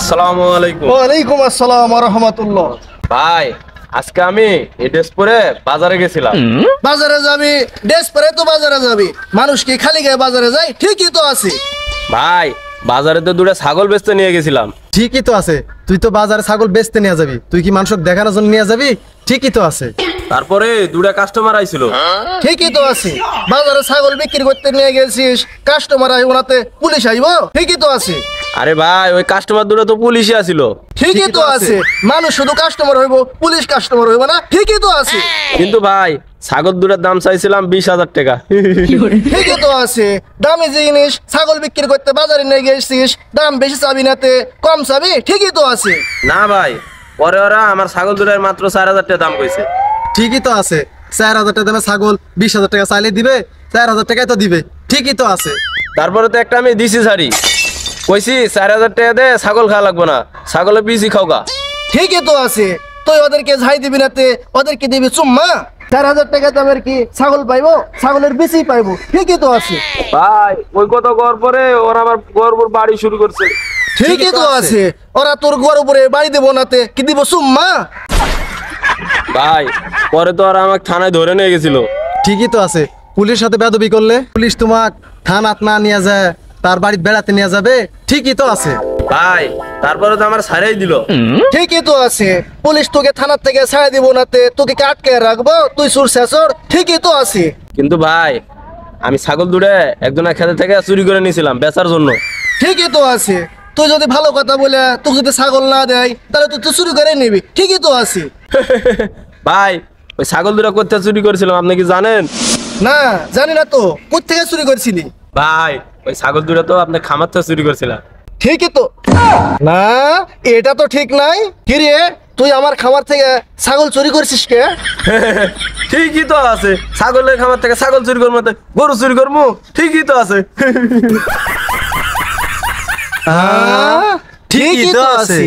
আসসালামু আলাইকুম। ওয়ালাইকুম আসসালাম ওয়া রাহমাতুল্লাহ। ভাই আজকে আমি এই ড্রেস পরে বাজারে গেছিলাম। বাজারে যাবি, ড্রেস পরে তো বাজারে যাবি, মানুষ কি খালি গায়ে বাজারে যায়? ঠিকই তো আছে। ভাই বাজারে তো দুটো ছাগল বেচতে নিয়ে গেছিলাম। ঠিকই তো আছে, তুই তো বাজারে ছাগল বেচতে নিয়ে যাবি, তুই কি মানুষক দেখানোর জন্য নিয়ে যাবি? ঠিকই তো আছে। তারপরে দুটো কাস্টমার আইছিল। ঠিকই তো আছে, বাজারে ছাগল বিক্রি করতে নিয়ে গেছিস, কাস্টমার আইব নাতে পুলিশ আইব? ঠিকই তো আছে। আরে ভাই ওই কাস্টমার দুটো তো পুলিশই আছিল। ঠিকই তো আছে, মানুষ শুধু কাস্টমার হইব, পুলিশ কাস্টমার হইব না? ঠিকই তো আছে। কিন্তু ভাই ছাগল দুটোর দাম চাইছিলাম 20,000 টাকা। ঠিকই তো আছে, দামি জিনিস ছাগল বিক্রি করতে বাজারে নিয়ে গেছিস, দাম বেশি চাবি নাতে কম চাবি? ঠিকই তো আছে। না ভাই পরে ওরা আমার ছাগল দুটোর মাত্র 4,000 টাকা দাম কইছে। ঠিকই তো আছে, 4,000 টাকা দামে ছাগল 20,000 টাকা চাইলে দিবে, 4,000 টাকায় তো দিবে। ঠিকই তো আছে। তারপরে তো একটা আমি দিছি শাড়ি, কইছি 4,000 টাকা দে, ছাগল খাওয়া লাগবো না, ছাগলের পিসি খাওগা। ঠিকই তো আছে, তুই ওদেরকে ঝাই দিবি নাতে ওদেরকে দিবি চুম্মা? 4,000 টাকা দামের কি ছাগল পাইবো? ছাগলের বেশি পাইবো। ঠিকই তো আছে। ভাই ওই কথা কর পরে ওরা আমার গর্ব বাড়ি শুরু করছে। ঠিকই তো আছে, ওরা তোর ঘর উপরে বাড়ি দেবো নাতে কি দিব চুম্মা? ভাই পরে তো ওরা আমাকে থানায় ধরে নিয়ে গেছিল। ঠিকই তো আছে, পুলিশের সাথে বেয়াদবি করলে পুলিশ তোমাক থানাত না নিয়ে যায়, তার বাড়ি বেড়াতে নিয়ে যাবে। ঠিকই তো আছে। ভাই তারপরে তো আমার ছাড়াই দিল। ঠিকই তো আছে, পুলিশ তোকে থানার থেকে ছাড়া দিব নাতে তোকে কি আটকে রাখবো? তুই সুর শেষর। ঠিকই তো আছে। কিন্তু ভাই আমি ছাগল দুটো একজনের খেতে থেকে চুরি করে নিয়েছিলাম বেচার জন্য। ঠিকই তো আছে, তুই যদি ভালো কথা বলে তোকে যদি ছাগল না দেয় তাহলে তুই চুরি করে নিবি। ঠিকই তো আছে। ভাই ওই ছাগল দুটো করতে চুরি করেছিলাম, আপনি কি জানেন? না জানি না তো, কোত্থেকে চুরি করছিলি? ভাই ওই ছাগল দুটো তো আপনি খামার থেকে চুরি করছিলাম। ঠিকই তো না, এটা তো ঠিক নাই। কিরে তুই আমার খামার থেকে ছাগল চুরি করছিস কে? ঠিকই তো আছে, ছাগলের খামার থেকে ছাগল চুরি করবো না, গরু চুরি করবো। ঠিকই তো আছে। ঠিকই তো আছে।